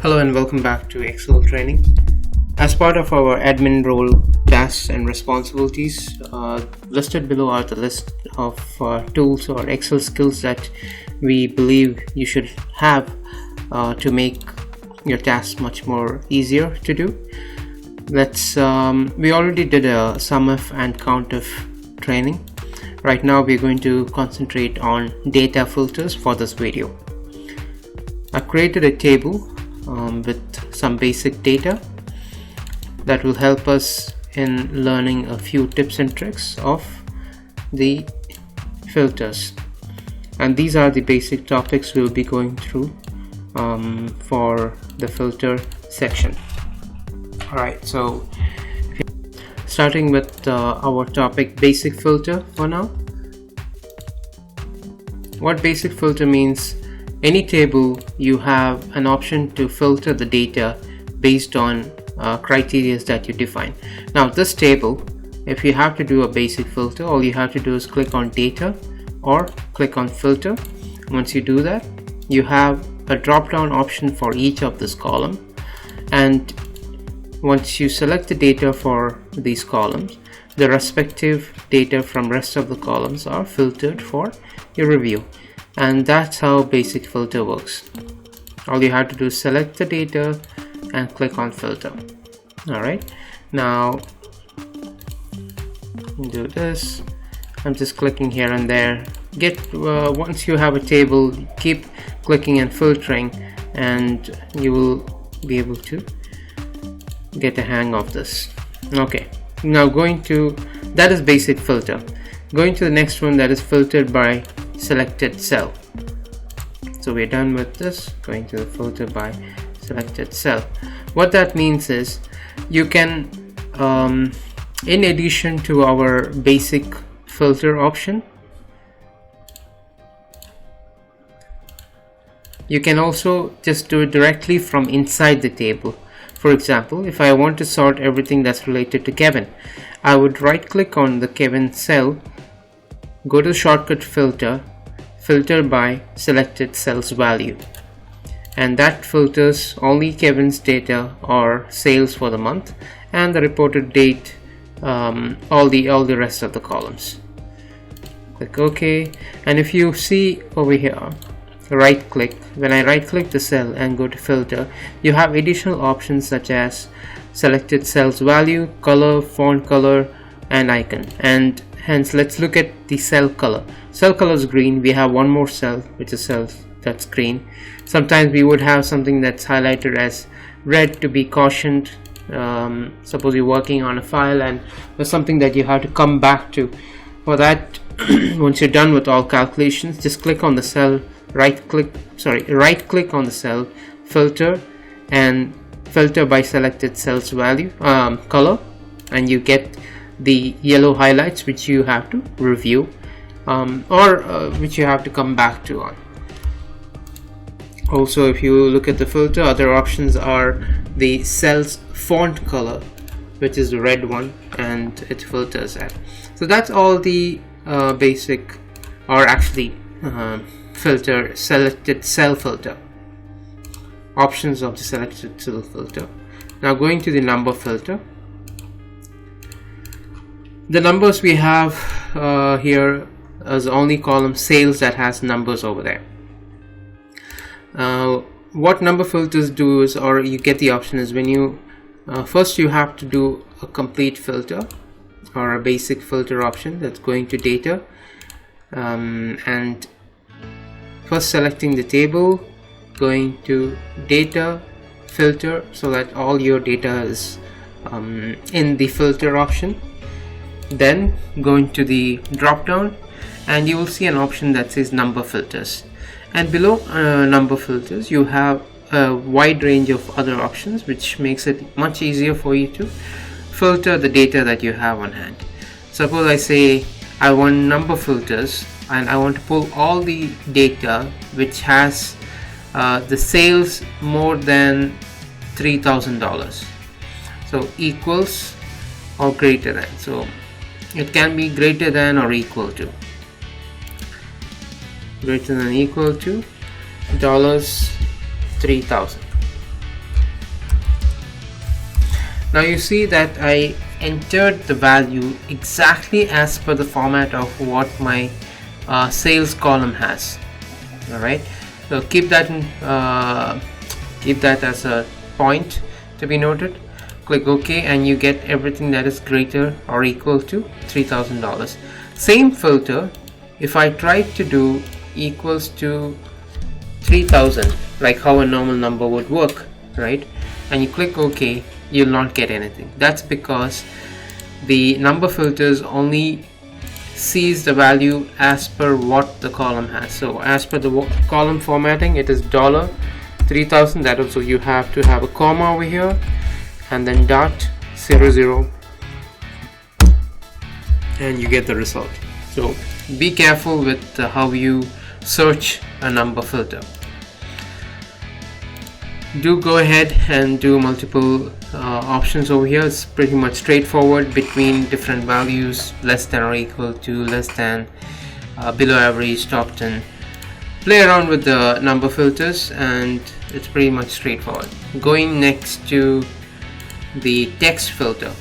Hello and welcome back to Excel training. As part of our admin role, tasks and responsibilities, listed below are the list of tools or Excel skills that we believe you should have to make your tasks much more easier to do. We already did a SUMIF and COUNTIF training. Right now we're going to concentrate on data filters for this video. I've created a table with some basic data that will help us in learning a few tips and tricks of the filters, and these are the basic topics we'll be going through for the filter section. Alright, so starting with our topic basic filter for now. What basic filter means: any table you have an option to filter the data based on criteria that you define. Now this table, if you have to do a basic filter, all you have to do is click on data or click on filter. Once you do that, you have a drop down option for each of this column, and once you select the data for these columns, the respective data from rest of the columns are filtered for your review. And that's how basic filter works. All you have to do is select the data and click on filter. Alright, now do this. I'm just clicking here and there. Once you have a table, keep clicking and filtering, and you will be able to get a hang of this. Okay, now that is basic filter. Going to the next one, that is filtered by selected cell. So we're done with this. Going to the filter by selected cell. What that means is you can in addition to our basic filter option, you can also just do it directly from inside the table. For example, if I want to sort everything that's related to Kevin, I would right click on the Kevin cell, go to the shortcut filter by selected cells value, and that filters only Kevin's data or sales for the month and the reported date, all the rest of the columns. Click OK, and if you see over here, right click, when I right click the cell and go to filter, you have additional options such as selected cells value, color, font color, and icon. And hence let's look at the cell color. Cell color is green. We have one more cell which is cell that's green. Sometimes we would have something that's highlighted as red to be cautioned. Suppose you're working on a file and there's something that you have to come back to. For that, once you're done with all calculations, just click on the cell, right click on the cell, filter, and filter by selected cells value, color, and you get the yellow highlights which you have to review or which you have to come back to on. Also, if you look at the filter, other options are the cell's font color, which is the red one, and it filters that. So that's all the basic, or actually filter, selected cell filter options of the selected cell filter. Now going to the number filter. The numbers we have here is only column sales that has numbers over there. What number filters do is, or you get the option is, when you first you have to do a complete filter or a basic filter option. That's going to data, and first selecting the table, going to data, filter, so that all your data is in the filter option. Then going to the drop down, and you will see an option that says number filters, and below number filters you have a wide range of other options which makes it much easier for you to filter the data that you have on hand. Suppose I say I want number filters and I want to pull all the data which has the sales more than $3,000, so equals or greater than. So it can be greater than or equal to. Greater than or equal to $3,000. Now you see that I entered the value exactly as per the format of what my sales column has. Alright, so keep that as a point to be noted. Click OK and you get everything that is greater or equal to $3,000. Same filter, if I try to do equals to 3,000, like how a normal number would work, right, and you click OK, you'll not get anything. That's because the number filters only sees the value as per what the column has. So as per the column formatting, it is $3,000. that also you have to have a comma over here and then .00, and you get the result. So be careful with how you search a number filter. Do go ahead and do multiple options over here. It's pretty much straightforward between different values, less than or equal to, less than, below average, top 10. Play around with the number filters and it's pretty much straightforward. Going next to the text filter.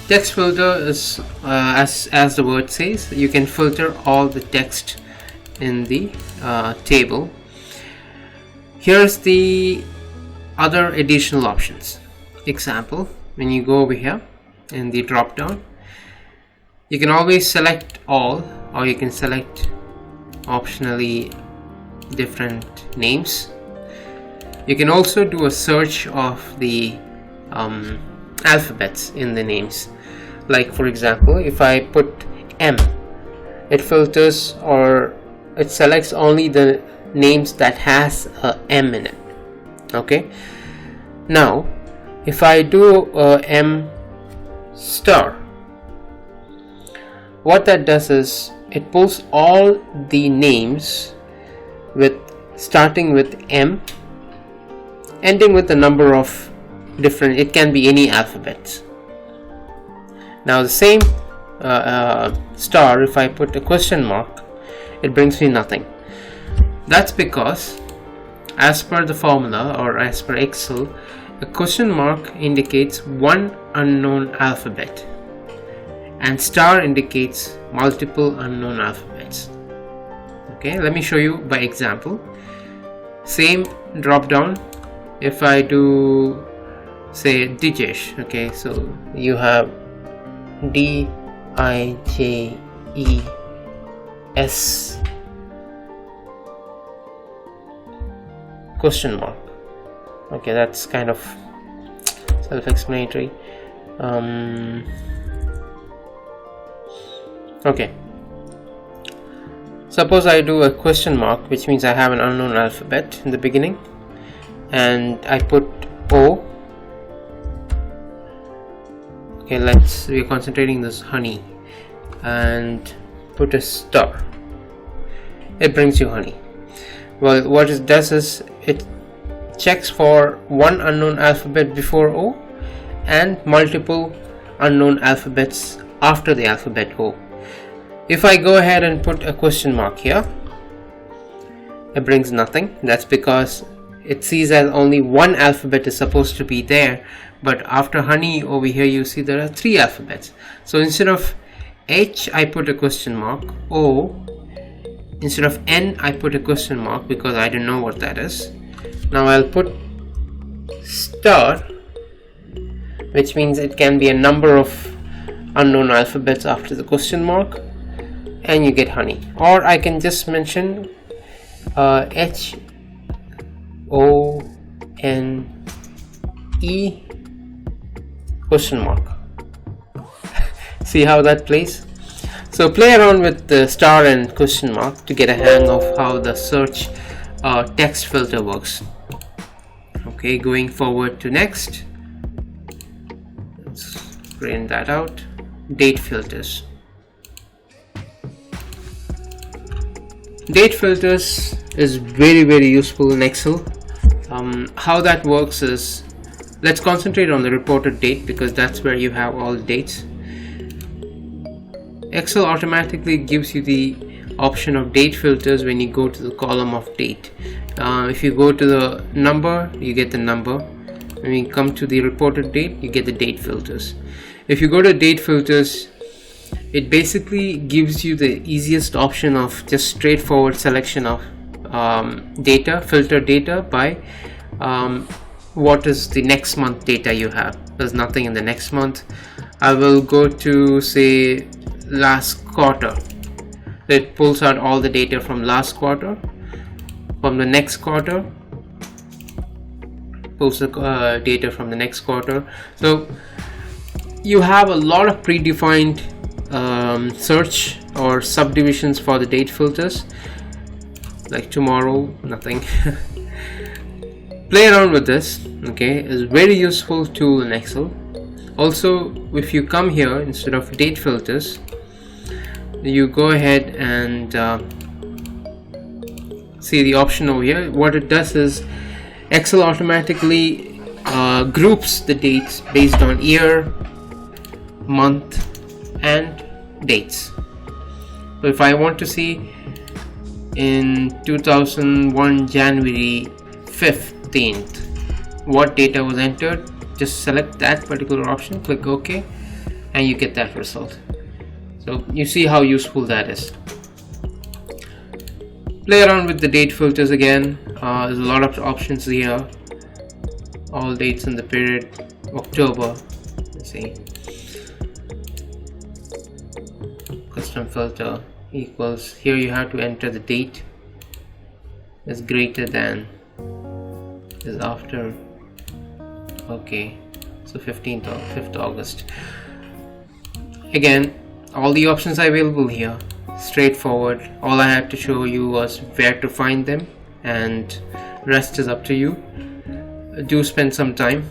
Text filter is as the word says, you can filter all the text in the table. Here's the other additional options. Example, when you go over here in the drop down, you can always select all, or you can select optionally different names. You can also do a search of the alphabets in the names. Like for example, if I put M, it filters or it selects only the names that has a M in it. Okay, now if I do M star, what that does is it pulls all the names with starting with M, ending with a number of different, it can be any alphabets. Now the same star, if I put a question mark, it brings me nothing. That's because as per the formula or as per Excel, a question mark indicates one unknown alphabet and star indicates multiple unknown alphabets. Okay, let me show you by example. Same drop down, if I do say Dijesh, okay, so you have DIJES question mark. Okay, that's kind of self-explanatory. Okay, suppose I do a question mark, which means I have an unknown alphabet in the beginning, and I put O. Okay, we're concentrating this honey, and put a star. It brings you honey. Well, what it does is it checks for one unknown alphabet before O and multiple unknown alphabets after the alphabet O. If I go ahead and put a question mark here, it brings nothing. That's because it sees as only one alphabet is supposed to be there, but after honey over here you see there are 3 alphabets. So instead of H I put a question mark, O, instead of N I put a question mark because I don't know what that is. Now I'll put star, which means it can be a number of unknown alphabets after the question mark, and you get honey. Or I can just mention HONE question mark. See how that plays? So play around with the star and question mark to get a hang of how the search text filter works. Okay, going forward to next, let's print that out. Date filters. Date filters is very useful in Excel. How that works is, let's concentrate on the reported date because that's where you have all the dates. Excel automatically gives you the option of date filters when you go to the column of date. If you go to the number, you get the number. When you come to the reported date, you get the date filters. If you go to date filters, it basically gives you the easiest option of just straightforward selection of data, filter data by what is the next month data you have. There's nothing in the next month. I will go to say last quarter. It pulls out all the data from last quarter. From the next quarter, pulls the data from the next quarter. So you have a lot of predefined search or subdivisions for the date filters. Like tomorrow, nothing. Play around with this. Okay, it's a very useful tool in Excel. Also, if you come here, instead of date filters, you go ahead and see the option over here. What it does is Excel automatically groups the dates based on year, month and dates. So if I want to see in 2001 January 15th what data was entered, just select that particular option, click OK, and you get that result. So you see how useful that is. Play around with the date filters again. There's a lot of options here. All dates in the period October. Let's see. Custom filter equals, here you have to enter the date is greater than, is after. Okay, so 15th or 5th August. Again, all the options are available here. Straightforward. All I had to show you was where to find them, and rest is up to you. Do spend some time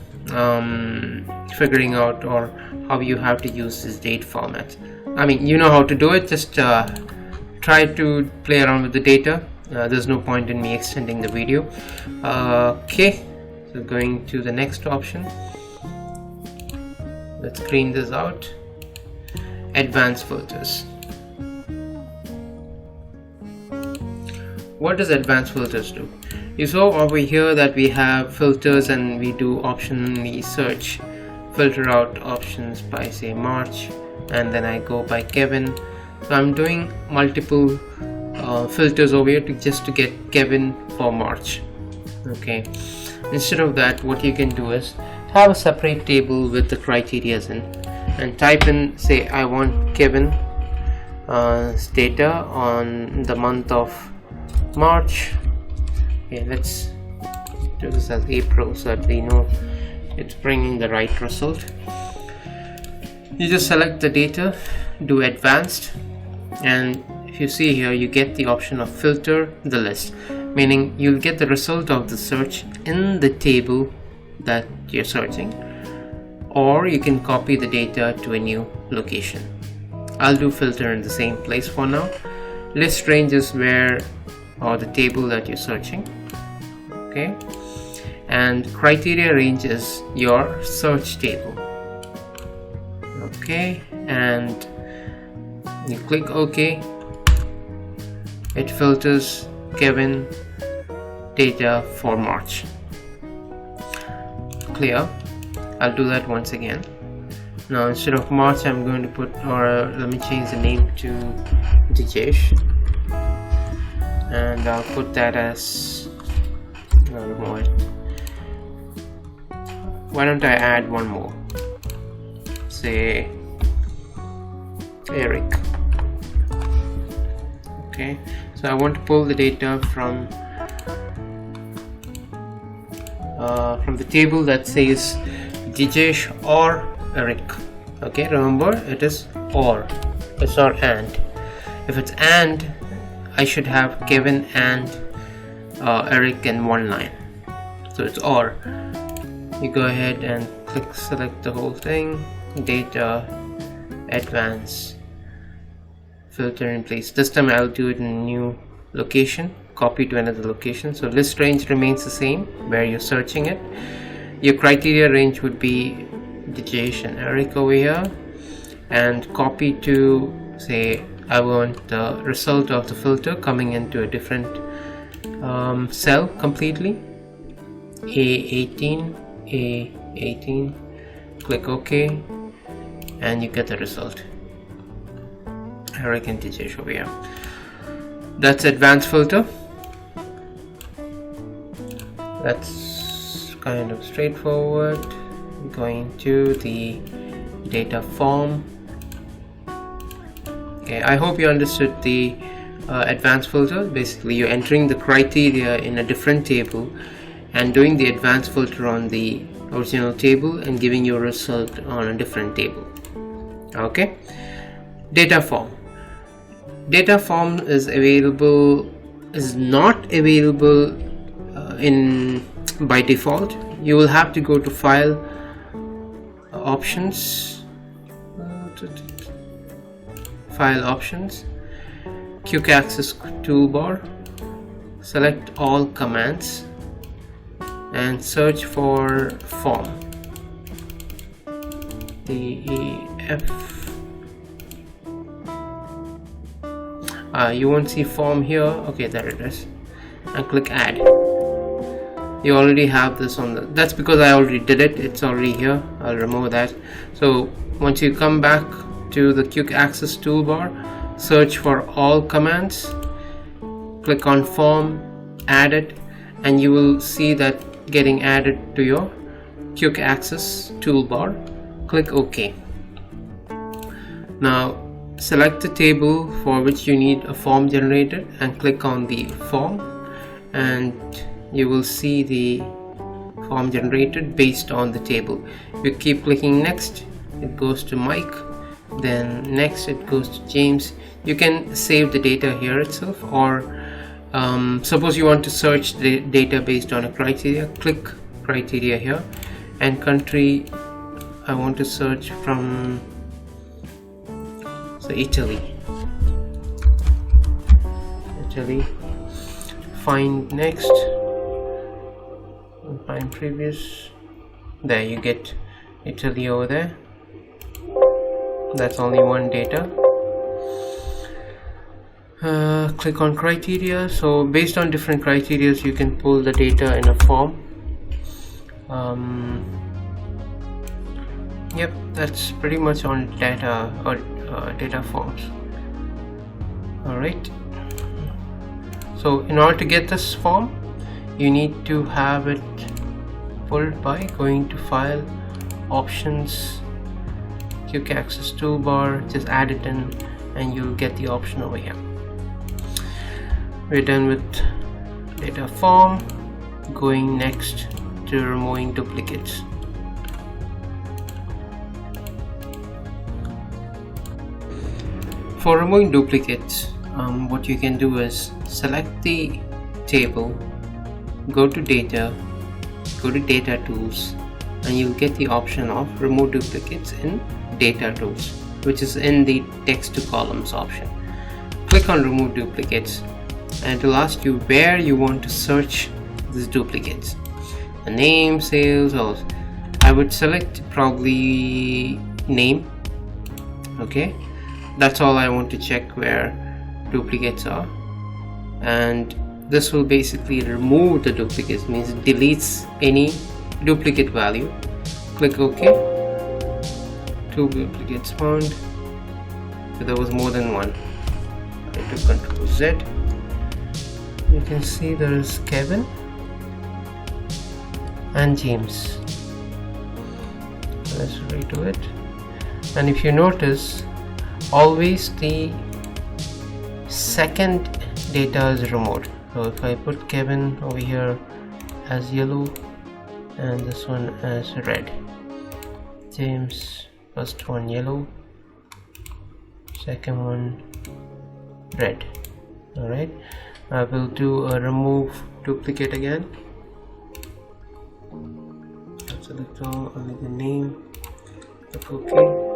figuring out or how you have to use this date format. I mean, you know how to do it. Just try to play around with the data. There's no point in me extending the video. Okay, so going to the next option. Let's clean this out. Advanced filters. What does advanced filters do? You saw over here that we have filters and we do optionally search, filter out options by say March, and then I go by Kevin. So I'm doing multiple filters over here just to get Kevin for March. Okay, instead of that, what you can do is have a separate table with the criterias in, and type in, say I want Kevin data on the month of March. Okay, let's do this as April so that we know it's bringing the right result. You just select the data, do advanced, and if you see here, you get the option of filter the list, meaning you'll get the result of the search in the table that you're searching, or you can copy the data to a new location. I'll do filter in the same place for now. List range is where, or the table that you're searching. Okay, and criteria range is your search table. Okay, and you click OK. It filters Kevin data for March. Clear. I'll do that once again. Now instead of March, I'm going to put, or let me change the name to Dijesh, and I'll put that as, why don't I add one more, say Eric. Okay, so I want to pull the data from the table that says Dijesh or Eric. Okay, remember it is or, it's not and. If it's and, I should have Kevin and Eric in one line. So it's or. You go ahead and click select the whole thing, data, advance, filter in place. This time I'll do it in a new location, copy to another location. So list range remains the same where you're searching it. Your criteria range would be Dijesh and Eric over here, and copy to say I want the result of the filter coming into a different cell completely. A18, A18, click OK, and you get the result. Hurricane TJ over here. That's advanced filter. That's kind of straightforward. Going to the data form. Okay, I hope you understood the advanced filter. Basically, you're entering the criteria in a different table and doing the advanced filter on the original table and giving your result on a different table. Okay, data form. Data form is not available by default. You will have to go to File, Options, File Options, Quick Access Toolbar, select All Commands, and search for Form. DEF. You won't see form here. Okay, there it is, and click Add. You already have this on the, that's because I already did it, it's already here. I'll remove that. So once you come back to the Quick Access Toolbar, search for All Commands, click on Form, add it, and you will see that getting added to your Quick Access Toolbar. Click OK. Now select the table for which you need a form generated and click on the form, and you will see the form generated based on the table. You keep clicking next, it goes to Mike, then next it goes to James. You can save the data here itself, or suppose you want to search the data based on a criteria, click criteria here, and country, I want to search from, so Italy, find next, find previous, there you get Italy over there. That's only one data. Click on criteria. So based on different criteria you can pull the data in a form. Yep, that's pretty much on data or data forms. Alright, so in order to get this form you need to have it pulled by going to File, Options, Quick Access Toolbar, just add it in and you'll get the option over here. We're done with data form. Going next to removing duplicates. For removing duplicates, what you can do is select the table, go to data, go to data tools, and you'll get the option of remove duplicates in data tools, which is in the text to columns option. Click on remove duplicates and it will ask you where you want to search these duplicates. The name, sales, or I would select probably name. Okay, that's all I want to check where duplicates are, and this will basically remove the duplicates, means it deletes any duplicate value. Click OK. 2 duplicates found, so there was more than one. I took Ctrl Z. You can see there is Kevin and James. Let's redo it, and if you notice, always the second data is removed. So if I put Kevin over here as yellow and this one as red, James first one yellow, second one red. Alright, I will do a remove duplicate again. Select all, only the name, click OK.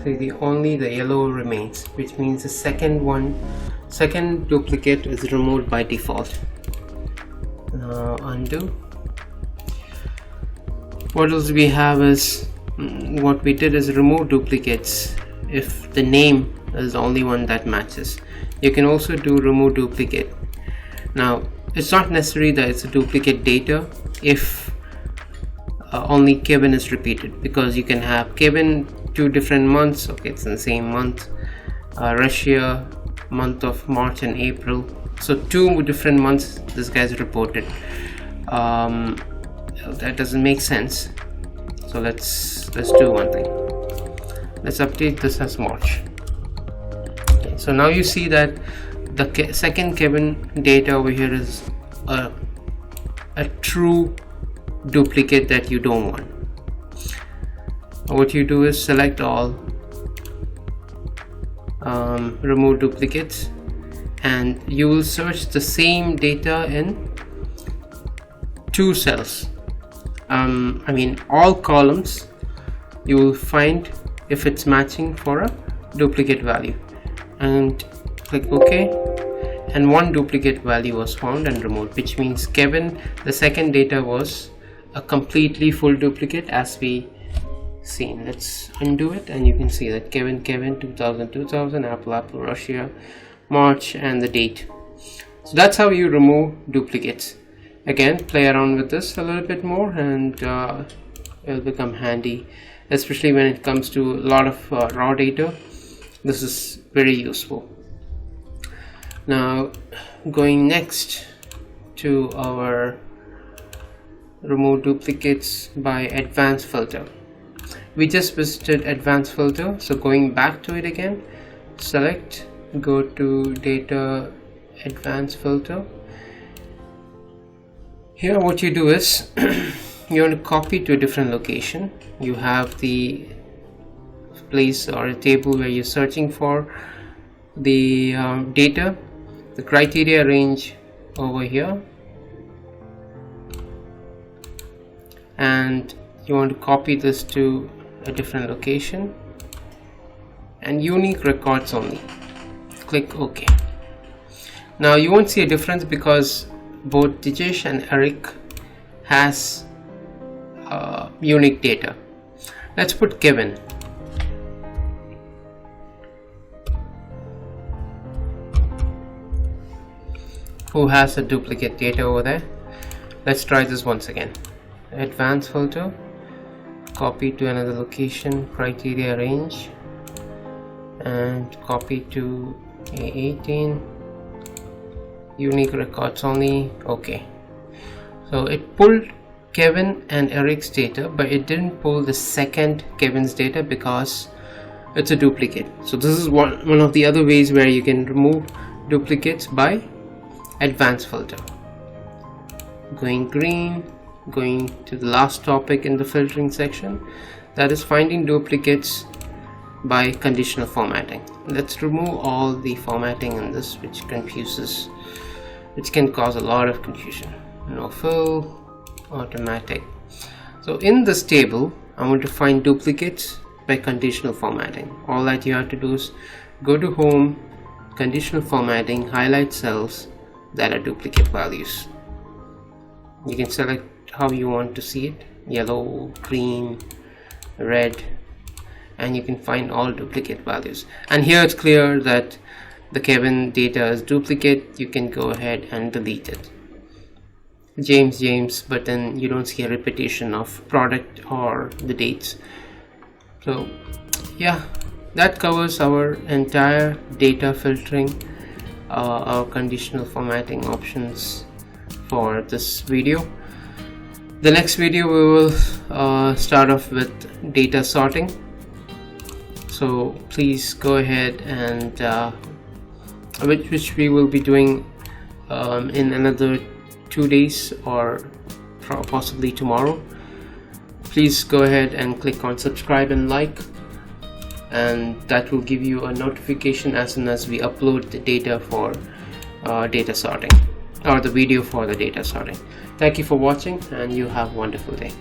See, only the yellow remains, which means the second duplicate is removed by default. Now undo. What else we have is, what we did is remove duplicates if the name is the only one that matches. You can also do remove duplicate. Now it's not necessary that it's a duplicate data if only Kevin is repeated, because you can have Kevin 2 different months. Okay, it's in the same month. Russia, month of March and April, so 2 different months this guy's reported. That doesn't make sense. So let's do one thing. Let's update this as March. Okay, so now you see that the second Kevin data over here is a true duplicate that you don't want. What you do is select all, remove duplicates, and you will search the same data in 2 cells. I mean all columns. You will find if it's matching for a duplicate value, and click OK, and 1 duplicate value was found and removed, which means Kevin, the second data, was a completely full duplicate as we seen. Let's undo it, and you can see that Kevin 2000 Apple Russia, March, and the date. So that's how you remove duplicates. Again, play around with this a little bit more, and it'll become handy, especially when it comes to a lot of raw data. This is very useful. Now going next to our remove duplicates by advanced filter. We just visited advanced filter, so going back to it again, select, go to data, advanced filter. Here what you do is you want to copy to a different location. You have the place or a table where you're searching for the data, the criteria range over here, and you want to copy this to a different location, and unique records only. Click OK. Now you won't see a difference because both Dijesh and Eric has unique data. Let's put Kevin. Who has a duplicate data over there. Let's try this once again. Advanced filter, copy to another location, criteria range, and copy to A18, unique records only. Okay, so it pulled Kevin and Eric's data, but it didn't pull the second Kevin's data because it's a duplicate. So this is one of the other ways where you can remove duplicates by advanced filter. Going green, going to the last topic in the filtering section, that is finding duplicates by conditional formatting. Let's remove all the formatting in this, which can cause a lot of confusion. No fill, automatic. So in this table I want to find duplicates by conditional formatting. All that you have to do is go to home, conditional formatting, highlight cells that are duplicate values. You can select how you want to see it, yellow, green, red, and you can find all duplicate values. And here it's clear that the Kevin data is duplicate. You can go ahead and delete it. James, but then you don't see a repetition of product or the dates. So yeah, that covers our entire data filtering, our conditional formatting options for this video. The next video we will start off with data sorting. So please go ahead and which we will be doing in another 2 days or possibly tomorrow. Please go ahead and click on subscribe and like, and that will give you a notification as soon as we upload the data for data sorting, or the video for the data sorting. Thank you for watching, and you have a wonderful day.